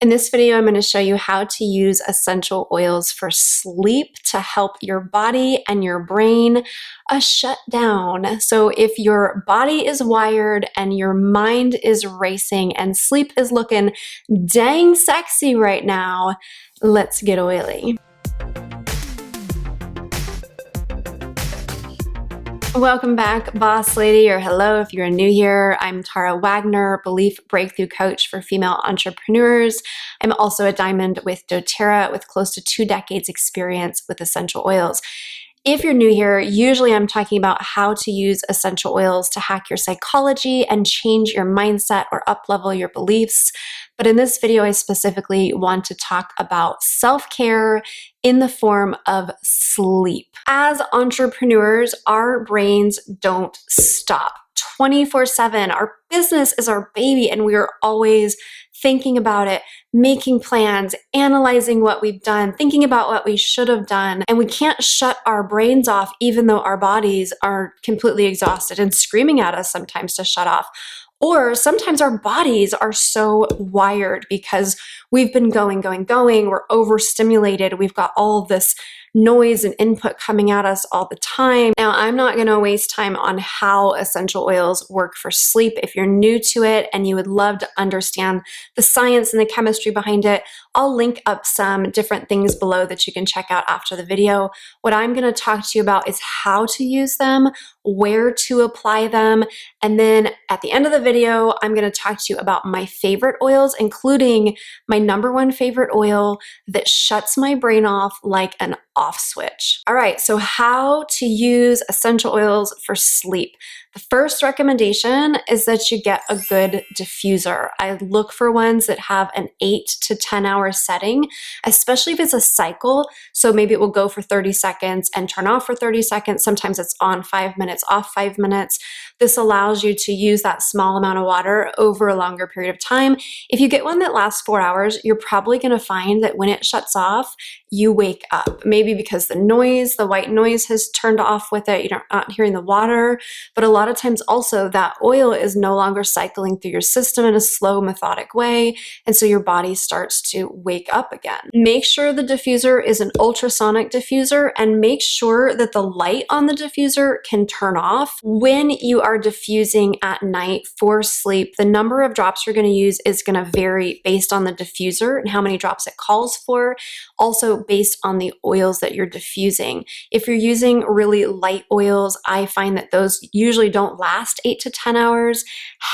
In this video, I'm going to show you how to use essential oils for sleep to help your body and your brain shut down. So if your body is wired and your mind is racing and sleep is looking dang sexy right now, let's get oily. Welcome back, boss lady, or hello if you're new here. I'm Tara Wagner, belief breakthrough coach for female entrepreneurs. I'm also a diamond with doTERRA with close to 2 decades experience with essential oils. If you're new here, usually I'm talking about how to use essential oils to hack your psychology and change your mindset or up-level your beliefs. But in this video, I specifically want to talk about self-care in the form of sleep. As entrepreneurs, our brains don't stop 24/7. Our business is our baby, and we are always thinking about it, making plans, analyzing what we've done, thinking about what we should have done. And we can't shut our brains off even though our bodies are completely exhausted and screaming at us sometimes to shut off. Or sometimes our bodies are so wired because we've been going, we're overstimulated, we've got all of this noise and input coming at us all the time. Now, I'm not going to waste time on how essential oils work for sleep. If you're new to it and you would love to understand the science and the chemistry behind it, I'll link up some different things below that you can check out after the video. What I'm going to talk to you about is how to use them, where to apply them, and then at the end of the video, I'm going to talk to you about my favorite oils, including my #1 favorite oil that shuts my brain off like an off switch. All right, so how to use essential oils for sleep. The first recommendation is that you get a good diffuser. I look for ones that have an 8 to 10 hour setting, especially if it's a cycle. So maybe it will go for 30 seconds and turn off for 30 seconds. Sometimes it's on 5 minutes, off 5 minutes. This allows you to use that small amount of water over a longer period of time. If you get one that lasts 4 hours, you're probably going to find that when it shuts off, you wake up. Maybe because the noise, the white noise has turned off with it. You're not hearing the water, but a lot of times also that oil is no longer cycling through your system in a slow, methodic way. And so your body starts to wake up again. Make sure the diffuser is an ultrasonic diffuser and make sure that the light on the diffuser can turn off. When you are diffusing at night for sleep, the number of drops you're going to use is going to vary based on the diffuser and how many drops it calls for. Also based on the oils that you're diffusing. If you're using really light oils, I find that those usually don't last 8 to 10 hours.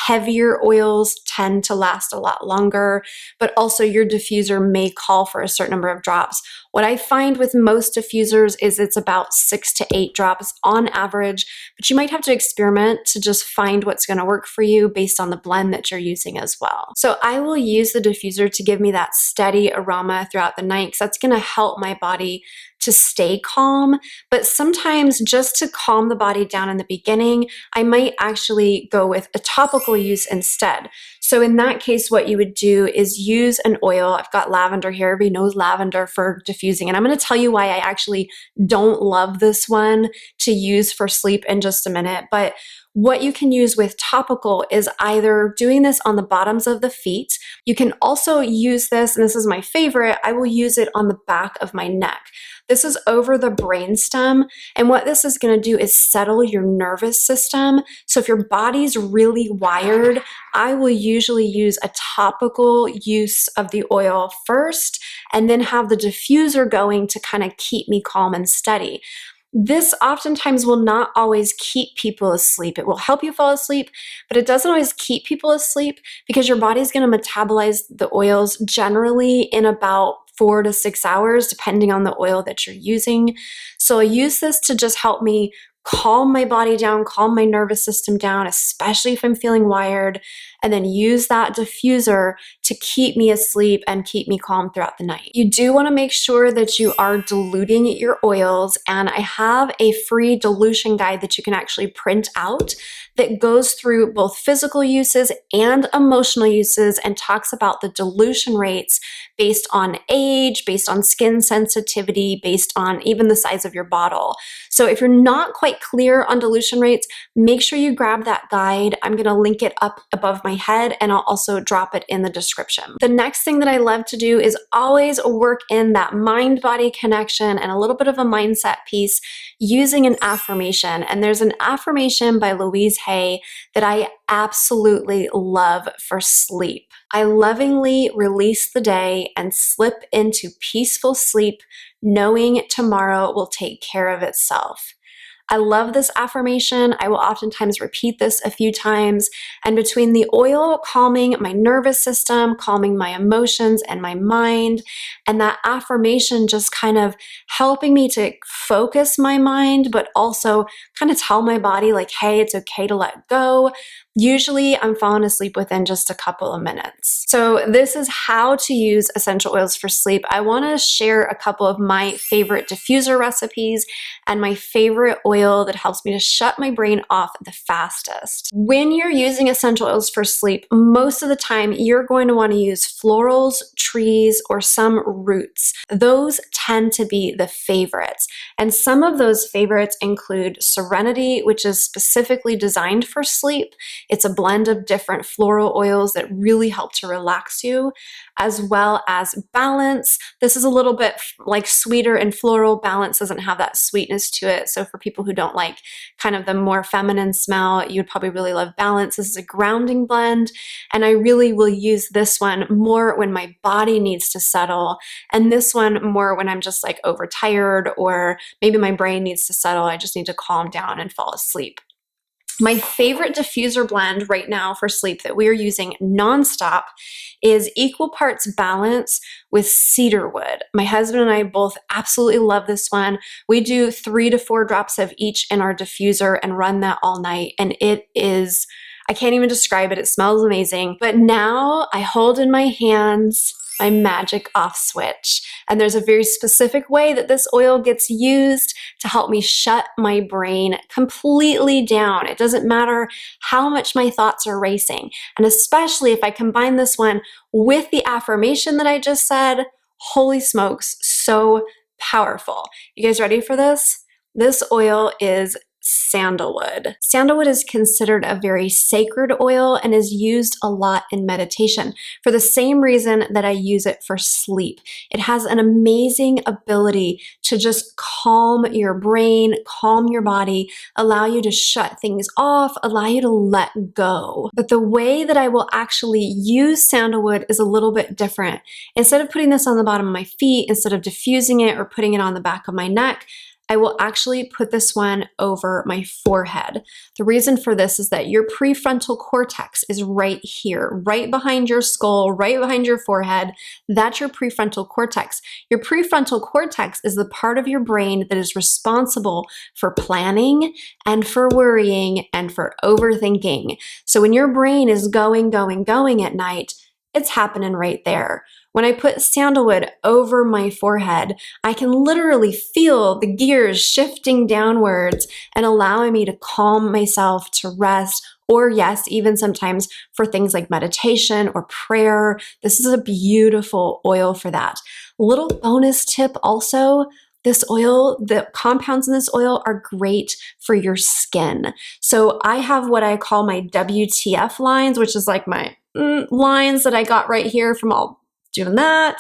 Heavier oils tend to last a lot longer, but also your diffuser may call for a certain number of drops. What I find with most diffusers is it's about 6 to 8 drops on average, but you might have to experiment to just find what's going to work for you based on the blend that you're using as well. So I will use the diffuser to give me that steady aroma throughout the night because that's going to help my body to stay calm. But sometimes just to calm the body down in the beginning, I might actually go with a topical use instead. So in that case, what you would do is use an oil. I've got lavender here. Everybody knows lavender for diffusing. And I'm going to tell you why I actually don't love this one to use for sleep in just a minute. But what you can use with topical is either doing this on the bottoms of the feet. You can also use this, and this is my favorite, I will use it on the back of my neck. This is over the brainstem, and what this is going to do is settle your nervous system. So if your body's really wired, I will usually use a topical use of the oil first, and then have the diffuser going to kind of keep me calm and steady. This oftentimes will not always keep people asleep. It will help you fall asleep, but it doesn't always keep people asleep because your body's going to metabolize the oils generally in about 4 to 6 hours, depending on the oil that you're using. So I use this to just help me calm my body down, calm my nervous system down, especially if I'm feeling wired, and then use that diffuser to keep me asleep and keep me calm throughout the night. You do want to make sure that you are diluting your oils, and I have a free dilution guide that you can actually print out that goes through both physical uses and emotional uses and talks about the dilution rates based on age, based on skin sensitivity, based on even the size of your bottle. So if you're not quite clear on dilution rates, make sure you grab that guide. I'm going to link it up above my head, and I'll also drop it in the description. The next thing that I love to do is always work in that mind-body connection and a little bit of a mindset piece using an affirmation. And there's an affirmation by Louise Hay that I absolutely love for sleep. I lovingly release the day and slip into peaceful sleep, knowing tomorrow will take care of itself. I love this affirmation. I will oftentimes repeat this a few times. And between the oil calming my nervous system, calming my emotions and my mind, and that affirmation just kind of helping me to focus my mind, but also kind of tell my body like, hey, it's okay to let go. Usually I'm falling asleep within just a couple of minutes. So this is how to use essential oils for sleep. I want to share a couple of my favorite diffuser recipes and my favorite oil that helps me to shut my brain off the fastest. When you're using essential oils for sleep, most of the time you're going to want to use florals, trees, or some roots. Those tend to be the favorites. And some of those favorites include Serenity, which is specifically designed for sleep. It's a blend of different floral oils that really help to relax you, as well as Balance. This is a little bit like sweeter and floral. Balance doesn't have that sweetness to it. So for people who don't like kind of the more feminine smell, you'd probably really love Balance. This is a grounding blend, and I really will use this one more when my body needs to settle, and this one more when I'm just like overtired, or maybe my brain needs to settle. I just need to calm down and fall asleep. My favorite diffuser blend right now for sleep that we are using nonstop is equal parts Balance with cedarwood. My husband and I both absolutely love this one. We do 3 to 4 drops of each in our diffuser and run that all night. And it is, I can't even describe it. It smells amazing. But now I hold in my hands my magic off switch. And there's a very specific way that this oil gets used to help me shut my brain completely down. It doesn't matter how much my thoughts are racing. And especially if I combine this one with the affirmation that I just said, holy smokes, so powerful. You guys ready for this? This oil is sandalwood. Sandalwood is considered a very sacred oil and is used a lot in meditation for the same reason that I use it for sleep. It has an amazing ability to just calm your brain, calm your body, allow you to shut things off, allow you to let go. But the way that I will actually use sandalwood is a little bit different. Instead of putting this on the bottom of my feet, instead of diffusing it or putting it on the back of my neck, I will actually put this one over my forehead. The reason for this is that your prefrontal cortex is right here, right behind your skull, right behind your forehead. That's your prefrontal cortex. Your prefrontal cortex is the part of your brain that is responsible for planning and for worrying and for overthinking. So when your brain is going at night, it's happening right there. When I put sandalwood over my forehead, I can literally feel the gears shifting downwards and allowing me to calm myself, to rest, or yes, even sometimes for things like meditation or prayer. This is a beautiful oil for that. Little bonus tip also, this oil, the compounds in this oil are great for your skin. So I have what I call my WTF lines, which is like my lines that I got right here from all doing that.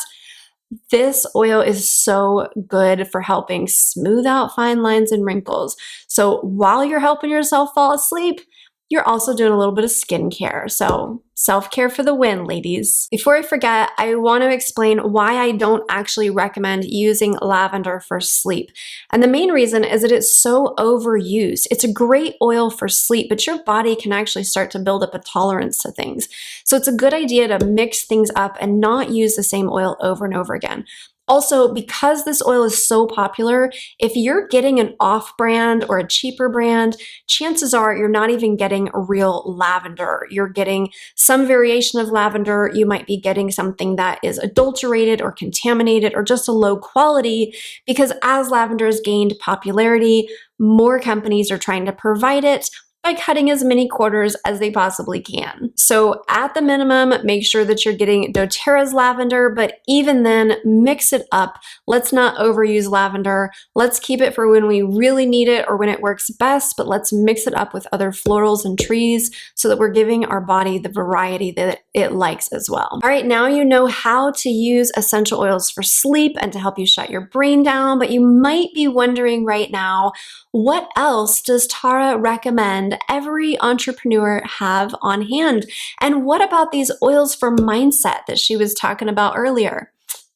This oil is so good for helping smooth out fine lines and wrinkles. So while you're helping yourself fall asleep, you're also doing a little bit of skincare. So self-care for the win, ladies. Before I forget, I want to explain why I don't actually recommend using lavender for sleep. And the main reason is that it's so overused. It's a great oil for sleep, but your body can actually start to build up a tolerance to things. So it's a good idea to mix things up and not use the same oil over and over again. Also, because this oil is so popular, if you're getting an off-brand or a cheaper brand, chances are you're not even getting real lavender. You're getting some variation of lavender. You might be getting something that is adulterated or contaminated or just a low quality, because as lavender has gained popularity, more companies are trying to provide it by cutting as many quarters as they possibly can. So at the minimum, make sure that you're getting doTERRA's lavender, but even then, mix it up. Let's not overuse lavender. Let's keep it for when we really need it or when it works best, but let's mix it up with other florals and trees so that we're giving our body the variety that it likes as well. All right, now you know how to use essential oils for sleep and to help you shut your brain down, but you might be wondering right now, what else does Tara recommend every entrepreneur have on hand? And what about these oils for mindset that she was talking about earlier?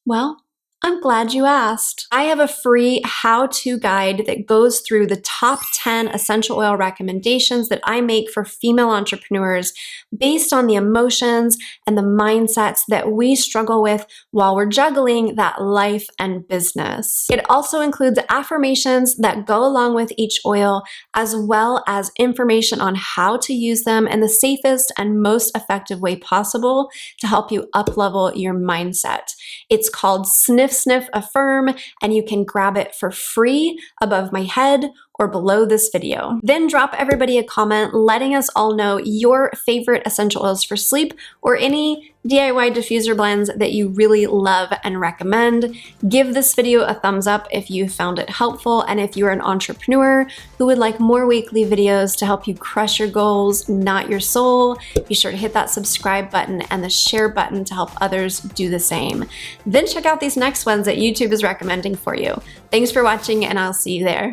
Well, I'm glad you asked. I have a free how-to guide that goes through the top 10 essential oil recommendations that I make for female entrepreneurs based on the emotions and the mindsets that we struggle with while we're juggling that life and business. It also includes affirmations that go along with each oil, as well as information on how to use them in the safest and most effective way possible to help you up-level your mindset. It's called Sniff Affirm, and you can grab it for free above my head or below this video. Then drop everybody a comment letting us all know your favorite essential oils for sleep or any DIY diffuser blends that you really love and recommend. Give this video a thumbs up if you found it helpful, and if you're an entrepreneur who would like more weekly videos to help you crush your goals, not your soul, be sure to hit that subscribe button and the share button to help others do the same. Then check out these next ones that YouTube is recommending for you. Thanks for watching, and I'll see you there.